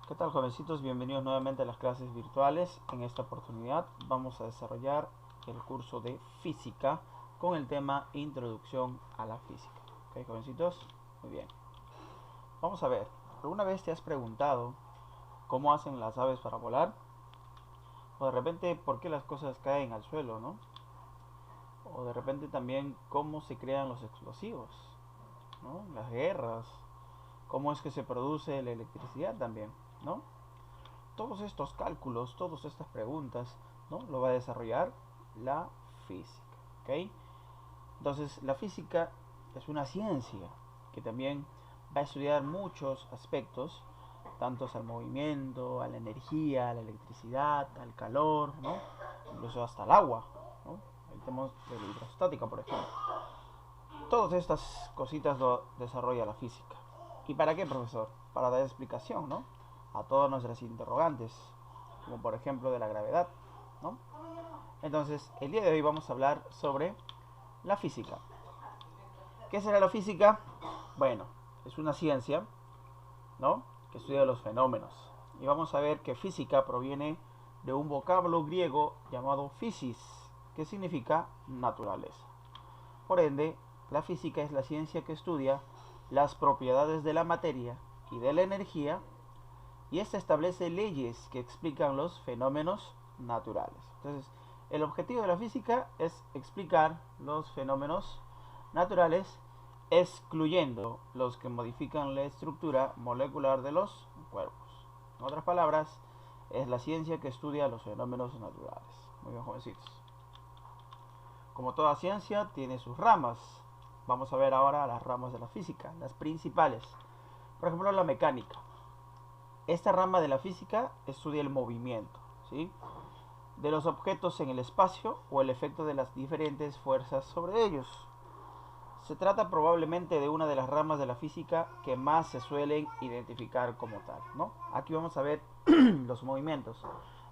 ¿Qué tal, jovencitos? Bienvenidos nuevamente a las clases virtuales. En esta oportunidad vamos a desarrollar el curso de física con el tema Introducción a la física. ¿Ok, jovencitos? Muy bien. Vamos a ver. ¿Alguna vez te has preguntado cómo hacen las aves para volar? O de repente, ¿por qué las cosas caen al suelo, no? O de repente también, ¿cómo se crean los explosivos, ¿no? Las guerras. ¿Cómo es que se produce la electricidad también, ¿no? Todos estos cálculos, todas estas preguntas, ¿no? Lo va a desarrollar la física, ¿ok? Entonces, la física es una ciencia que también va a estudiar muchos aspectos, tantos al movimiento, a la energía, a la electricidad, al calor, ¿no? Incluso hasta el agua, ¿no? El tema de la hidrostática, por ejemplo. Todas estas cositas lo desarrolla la física. ¿Y para qué, profesor? Para dar explicación, ¿no? A todas nuestras interrogantes, como por ejemplo de la gravedad, ¿no? Entonces, el día de hoy vamos a hablar sobre la física. ¿Qué será la física? Bueno, es una ciencia, ¿no? Que estudia los fenómenos. Y vamos a ver que física proviene de un vocablo griego llamado physis, que significa naturaleza. Por ende, la física es la ciencia que estudia las propiedades de la materia y de la energía, y esta establece leyes que explican los fenómenos naturales. Entonces, el objetivo de la física es explicar los fenómenos naturales, excluyendo los que modifican la estructura molecular de los cuerpos. En otras palabras, es la ciencia que estudia los fenómenos naturales. Muy bien, jovencitos. Como toda ciencia, tiene sus ramas. Vamos a ver ahora las ramas de la física, las principales. Por ejemplo, la mecánica. Esta rama de la física estudia el movimiento, ¿sí?, de los objetos en el espacio o el efecto de las diferentes fuerzas sobre ellos. Se trata probablemente de una de las ramas de la física que más se suelen identificar como tal, ¿no? Aquí vamos a ver los movimientos.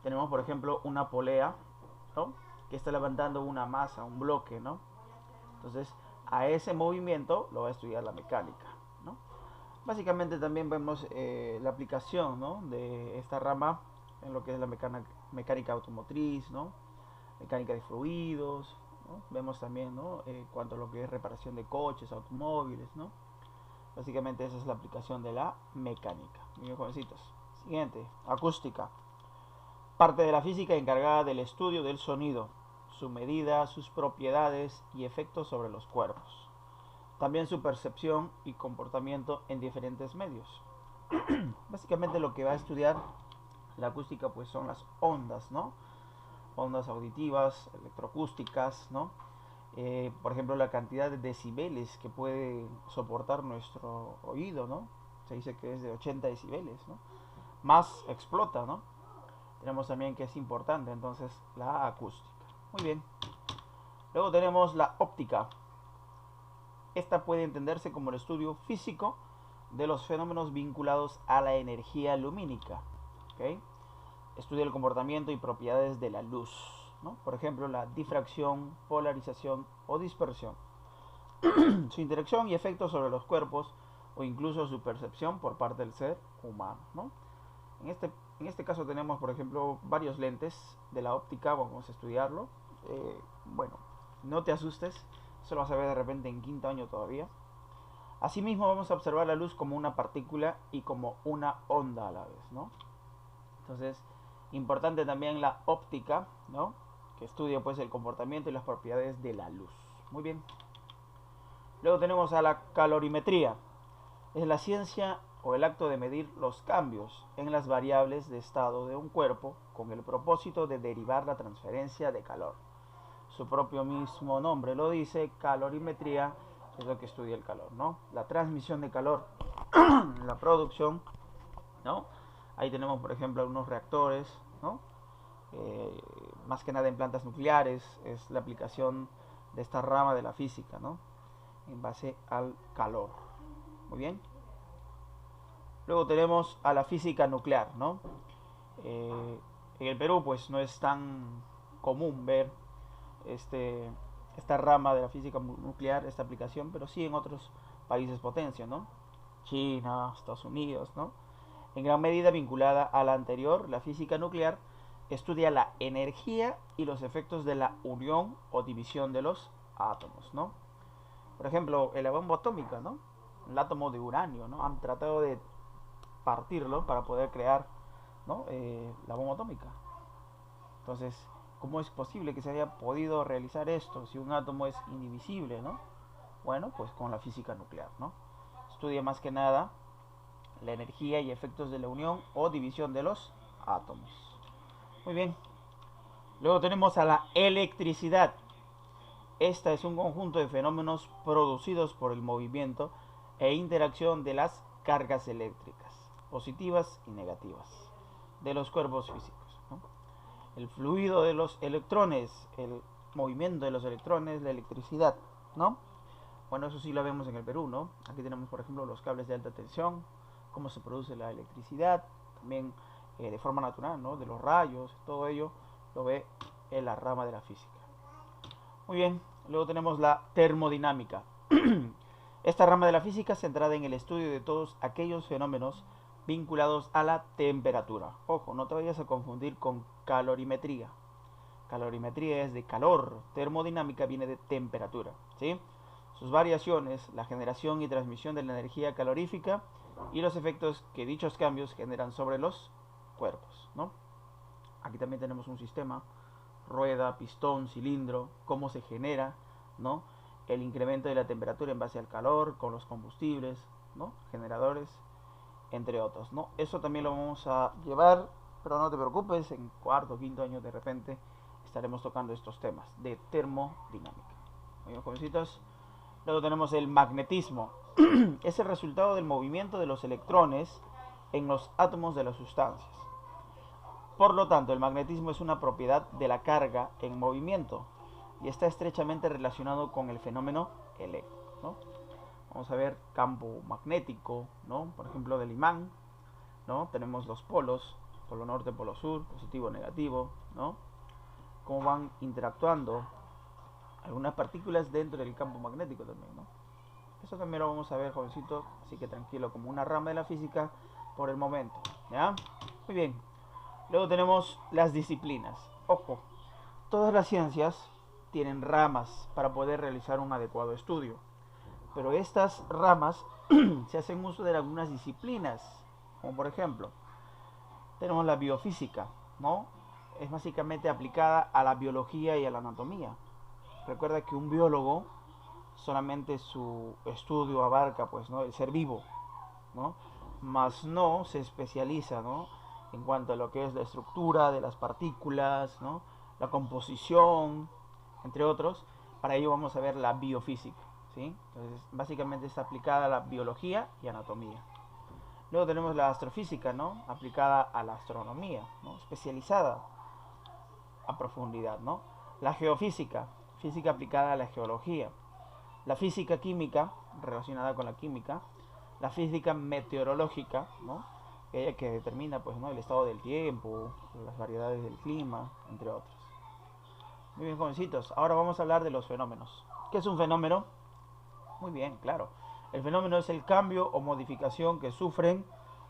Tenemos, por ejemplo, una polea, ¿no?, que está levantando una masa, un bloque, ¿no? Entonces, a ese movimiento lo va a estudiar la mecánica, ¿no? Básicamente también vemos la aplicación, ¿no?, de esta rama en lo que es la mecánica automotriz, ¿no?, mecánica de fluidos, ¿no? Vemos también, ¿no?, cuanto a lo que es reparación de coches, automóviles, ¿no? Básicamente esa es la aplicación de la mecánica. Muy bien, jovencitos. Siguiente, acústica. Parte de la física encargada del estudio del sonido, su medida, sus propiedades y efectos sobre los cuerpos. También su percepción y comportamiento en diferentes medios. Básicamente lo que va a estudiar la acústica pues son las ondas, ¿no? Ondas auditivas, electroacústicas, ¿no? Por ejemplo, la cantidad de decibeles que puede soportar nuestro oído, ¿no? Se dice que es de 80 decibeles, ¿no? Más explota, ¿no? Tenemos también que es importante, entonces, la acústica. Muy bien. Luego tenemos la óptica. Esta puede entenderse como el estudio físico de los fenómenos vinculados a la energía lumínica. ¿Okay? Estudia el comportamiento y propiedades de la luz, ¿no? Por ejemplo, la difracción, polarización o dispersión. Su interacción y efectos sobre los cuerpos o incluso su percepción por parte del ser humano, ¿no? En este caso tenemos, por ejemplo, varios lentes de la óptica, vamos a estudiarlo. Bueno, no te asustes, eso lo vas a ver de repente en quinto año todavía. Asimismo vamos a observar la luz como una partícula y como una onda a la vez, ¿no? Entonces, importante también la óptica, ¿no?, que estudia pues el comportamiento y las propiedades de la luz. Muy bien. Luego tenemos a la calorimetría. Es la ciencia o el acto de medir los cambios en las variables de estado de un cuerpo con el propósito de derivar la transferencia de calor. Su propio mismo nombre lo dice, calorimetría es lo que estudia el calor, ¿no? La transmisión de calor, la producción, ¿no? Ahí tenemos, por ejemplo, algunos reactores, ¿no? Más que nada en plantas nucleares, es la aplicación de esta rama de la física, ¿no?, en base al calor. Muy bien. Luego tenemos a la física nuclear, ¿no? En el Perú pues no es tan común ver esta rama de la física nuclear, esta aplicación, pero sí en otros países potencia, ¿no? China, Estados Unidos, ¿no? En gran medida vinculada a la anterior, la física nuclear estudia la energía y los efectos de la unión o división de los átomos, ¿no? Por ejemplo, la bomba atómica, ¿no? El átomo de uranio, ¿no? Han tratado de partirlo para poder crear, ¿no? La bomba atómica. Entonces, ¿cómo es posible que se haya podido realizar esto si un átomo es indivisible, ¿no? Bueno, pues con la física nuclear, ¿no? Estudia más que nada la energía y efectos de la unión o división de los átomos. Muy bien. Luego tenemos a la electricidad. Esta es un conjunto de fenómenos producidos por el movimiento e interacción de las cargas eléctricas, positivas y negativas, de los cuerpos físicos, ¿no? El fluido de los electrones, el movimiento de los electrones, la electricidad, ¿no? Bueno, eso sí lo vemos en el Perú, ¿no? Aquí tenemos, por ejemplo, los cables de alta tensión, cómo se produce la electricidad, también de forma natural, ¿no? De los rayos, todo ello lo ve en la rama de la física. Muy bien, luego tenemos la termodinámica. Esta rama de la física centrada en el estudio de todos aquellos fenómenos vinculados a la temperatura. Ojo, no te vayas a confundir con calorimetría. Calorimetría es de calor, termodinámica viene de temperatura, ¿sí? Sus variaciones, la generación y transmisión de la energía calorífica y los efectos que dichos cambios generan sobre los cuerpos, ¿no? Aquí también tenemos un sistema, rueda, pistón, cilindro, cómo se genera, ¿no? El incremento de la temperatura en base al calor, con los combustibles, ¿no? Generadores, entre otros, ¿no? Eso también lo vamos a llevar, pero no te preocupes, en cuarto o quinto año de repente estaremos tocando estos temas de termodinámica. Muy bien, jovencitos. Luego tenemos el magnetismo. Es el resultado del movimiento de los electrones en los átomos de las sustancias. Por lo tanto, el magnetismo es una propiedad de la carga en movimiento y está estrechamente relacionado con el fenómeno eléctrico, ¿no? Vamos a ver campo magnético, ¿no? Por ejemplo, del imán, ¿no? Tenemos los polos, polo norte, polo sur, positivo, negativo, ¿no? Cómo van interactuando algunas partículas dentro del campo magnético también, ¿no? Eso también lo vamos a ver, jovencito, así que tranquilo, como una rama de la física por el momento, ¿ya? Muy bien. Luego tenemos las disciplinas. Ojo, todas las ciencias tienen ramas para poder realizar un adecuado estudio, pero estas ramas se hacen uso de algunas disciplinas, como por ejemplo, tenemos la biofísica, ¿no? Es básicamente aplicada a la biología y a la anatomía. Recuerda que un biólogo solamente su estudio abarca, pues, ¿no? El ser vivo, ¿no? Más no se especializa, ¿no? En cuanto a lo que es la estructura de las partículas, ¿no? La composición, entre otros. Para ello vamos a ver la biofísica, ¿sí? Entonces, básicamente está aplicada a la biología y anatomía. Luego tenemos la astrofísica, ¿no? Aplicada a la astronomía, ¿no? Especializada a profundidad, ¿no? La geofísica, física aplicada a la geología. La física química, relacionada con la química. La física meteorológica, ¿no? Aquella que determina, pues, ¿no? El estado del tiempo, las variedades del clima, entre otros. Muy bien, jovencitos. Ahora vamos a hablar de los fenómenos. ¿Qué es un fenómeno? Muy bien, claro. El fenómeno es el cambio o modificación que sufren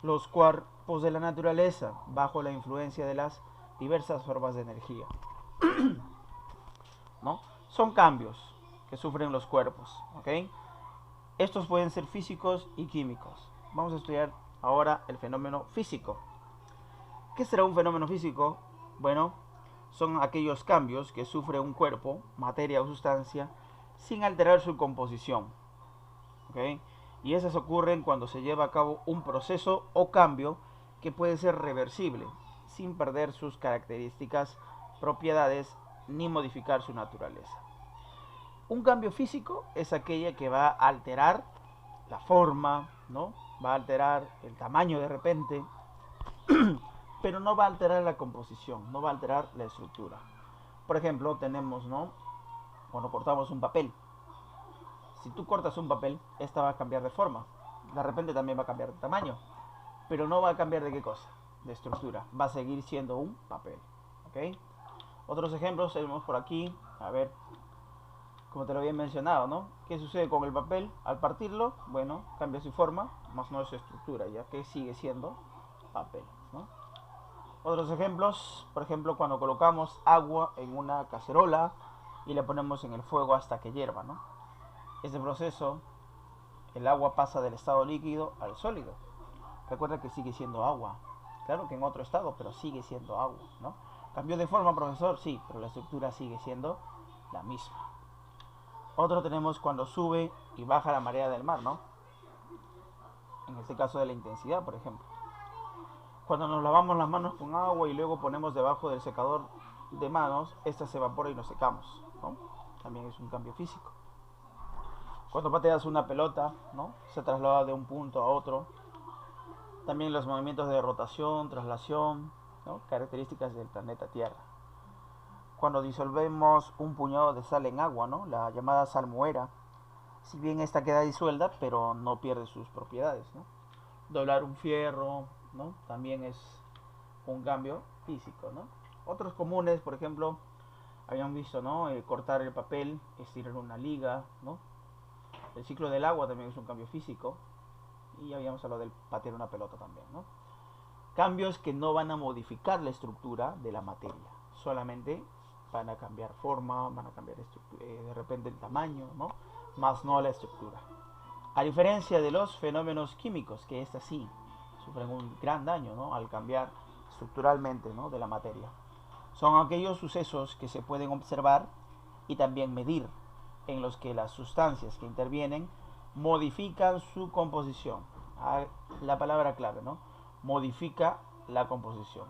los cuerpos de la naturaleza bajo la influencia de las diversas formas de energía, ¿no? Son cambios que sufren los cuerpos, ¿ok? Estos pueden ser físicos y químicos. Vamos a estudiar ahora el fenómeno físico. ¿Qué será un fenómeno físico? Bueno, son aquellos cambios que sufre un cuerpo, materia o sustancia, sin alterar su composición, ¿ok? Y esas ocurren cuando se lleva a cabo un proceso o cambio que puede ser reversible, sin perder sus características, propiedades, ni modificar su naturaleza. Un cambio físico es aquella que va a alterar la forma, ¿no? Va a alterar el tamaño de repente, pero no va a alterar la composición, no va a alterar la estructura. Por ejemplo, tenemos, ¿no? Cuando cortamos un papel. Si tú cortas un papel, esta va a cambiar de forma. De repente también va a cambiar de tamaño. Pero no va a cambiar de qué cosa, de estructura. Va a seguir siendo un papel, ¿ok? Otros ejemplos tenemos por aquí. A ver, como te lo había mencionado, ¿no? ¿Qué sucede con el papel? Al partirlo, bueno, cambia su forma, más no su estructura, ya que sigue siendo papeles, ¿no? Otros ejemplos, por ejemplo, cuando colocamos agua en una cacerola y le ponemos en el fuego hasta que hierva, ¿no? Este proceso, el agua pasa del estado líquido al sólido. Recuerda que sigue siendo agua. Claro que en otro estado, pero sigue siendo agua, ¿no? ¿Cambió de forma, profesor? Sí, pero la estructura sigue siendo la misma. Otro tenemos cuando sube y baja la marea del mar, ¿no? En este caso de la intensidad, por ejemplo. Cuando nos lavamos las manos con agua y luego ponemos debajo del secador de manos, esta se evapora y nos secamos, ¿no? También es un cambio físico. Cuando pateas una pelota, ¿no? Se traslada de un punto a otro. También los movimientos de rotación, traslación, ¿no? Características del planeta Tierra. Cuando disolvemos un puñado de sal en agua, ¿no? La llamada salmuera, si bien esta queda disuelta, pero no pierde sus propiedades, ¿no? Doblar un fierro, ¿no? También es un cambio físico, ¿no? Otros comunes, por ejemplo, habían visto, ¿no? Cortar el papel, estirar una liga, ¿no? El ciclo del agua también es un cambio físico. Y habíamos hablado del patear una pelota también, ¿no? Cambios que no van a modificar la estructura de la materia, solamente van a cambiar forma, van a cambiar de repente el tamaño, ¿no? Más no la estructura. A diferencia de los fenómenos químicos, que estas sí sufren un gran daño, ¿no? Al cambiar estructuralmente, ¿no? De la materia. Son aquellos sucesos que se pueden observar y también medir, en los que las sustancias que intervienen modifican su composición. La palabra clave, ¿no? Modifica la composición.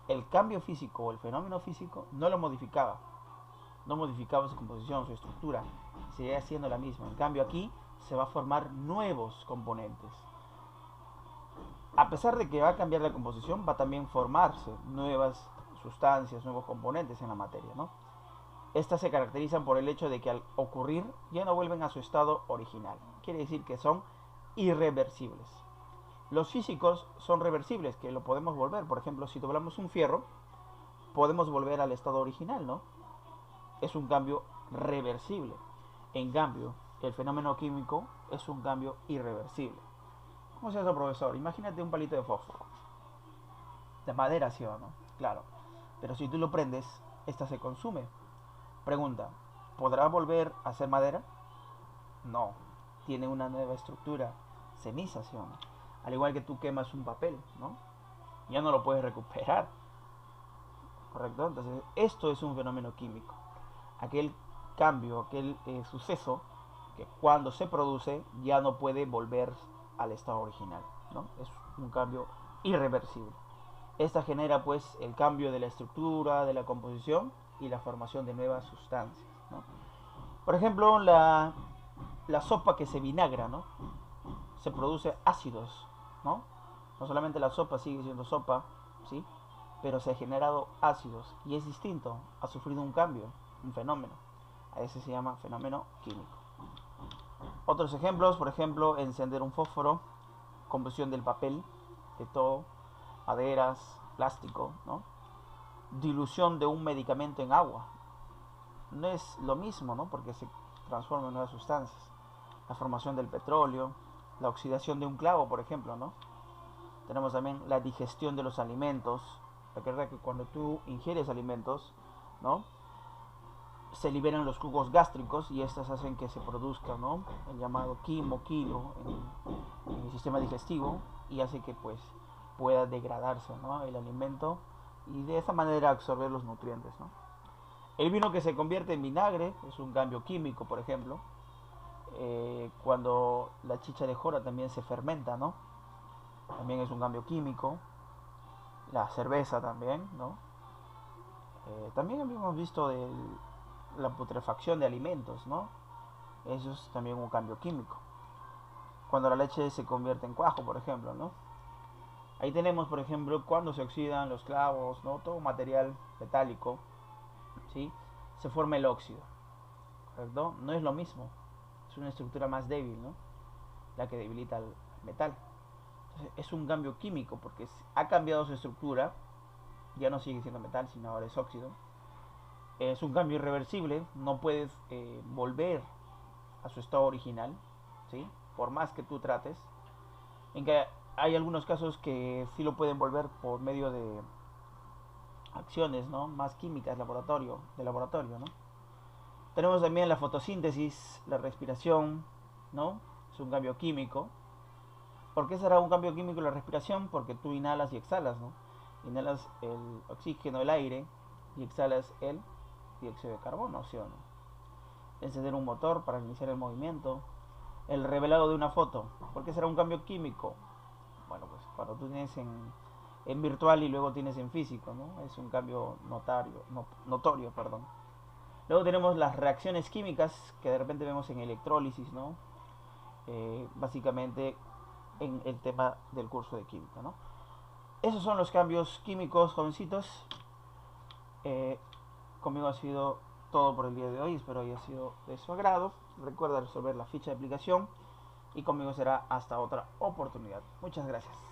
El cambio físico o el fenómeno físico no lo modificaba. No modificaba su composición, su estructura. Seguía siendo la misma. En cambio aquí se va a formar nuevos componentes. A pesar de que va a cambiar la composición, va a también formarse nuevas sustancias, nuevos componentes en la materia, ¿no? Estas se caracterizan por el hecho de que al ocurrir ya no vuelven a su estado original. Quiere decir que son irreversibles. Los físicos son reversibles, que lo podemos volver. Por ejemplo, si doblamos un fierro, podemos volver al estado original, ¿no? Es un cambio reversible. En cambio, el fenómeno químico es un cambio irreversible. ¿Cómo se hace, profesor? Imagínate un palito de fósforo. De madera, ¿sí o no? Claro. Pero si tú lo prendes, esta se consume. Pregunta, ¿podrá volver a ser madera? No, tiene una nueva estructura, ceniza, ¿sí o no? Al igual que tú quemas un papel, ¿no? Ya no lo puedes recuperar, ¿correcto? Entonces, esto es un fenómeno químico. Aquel cambio, aquel suceso que cuando se produce ya no puede volver al estado original, ¿no? Es un cambio irreversible. Esta genera pues el cambio de la estructura, de la composición y la formación de nuevas sustancias, ¿no? Por ejemplo, la sopa que se vinagra, ¿no? Se produce ácidos, ¿no? No solamente la sopa sigue siendo sopa, ¿sí? Pero se ha generado ácidos y es distinto, ha sufrido un cambio, un fenómeno. A ese se llama fenómeno químico. Otros ejemplos, por ejemplo, encender un fósforo, combustión del papel, de todo, maderas, plástico, ¿no? Dilución de un medicamento en agua. No es lo mismo, ¿no? Porque se transforma en nuevas sustancias. La formación del petróleo, la oxidación de un clavo, por ejemplo, ¿no? Tenemos también la digestión de los alimentos. Recuerda que cuando tú ingieres alimentos, ¿no? Se liberan los jugos gástricos y estas hacen que se produzca, ¿no? El llamado quimo-kilo en el sistema digestivo y hace que pues pueda degradarse, ¿no? El alimento y de esa manera absorber los nutrientes, ¿no? El vino que se convierte en vinagre es un cambio químico, por ejemplo. Cuando la chicha de jora también se fermenta, ¿no? También es un cambio químico. La cerveza también, ¿no? También habíamos visto la putrefacción de alimentos, ¿no? Eso es también un cambio químico. Cuando la leche se convierte en cuajo, por ejemplo, ¿no? Ahí tenemos, por ejemplo, cuando se oxidan los clavos, ¿no? Todo material metálico, ¿sí? Se forma el óxido, ¿correcto? No es lo mismo, es una estructura más débil, ¿no? La que debilita el metal. Entonces, es un cambio químico porque ha cambiado su estructura, ya no sigue siendo metal, sino ahora es óxido. Es un cambio irreversible, no puedes volver a su estado original, ¿sí? Por más que tú trates. En que hay algunos casos que sí lo pueden volver por medio de acciones, ¿no? Más químicas de laboratorio, ¿no? Tenemos también la fotosíntesis, la respiración, ¿no? Es un cambio químico. ¿Por qué será un cambio químico la respiración? Porque tú inhalas y exhalas, ¿no? Inhalas el oxígeno, el aire, y exhalas el dióxido de carbono, ¿sí o no? Encender un motor para iniciar el movimiento. El revelado de una foto. ¿Por qué será un cambio químico? Bueno, pues cuando tú tienes en virtual y luego tienes en físico, ¿no? Es un cambio notorio, perdón. Luego tenemos las reacciones químicas que de repente vemos en electrólisis, ¿no? Básicamente en el tema del curso de química, ¿no? Esos son los cambios químicos, jovencitos. Eh, Conmigo ha sido todo por el día de hoy. Espero haya sido de su agrado. Recuerda resolver la ficha de aplicación y conmigo será hasta otra oportunidad. Muchas gracias.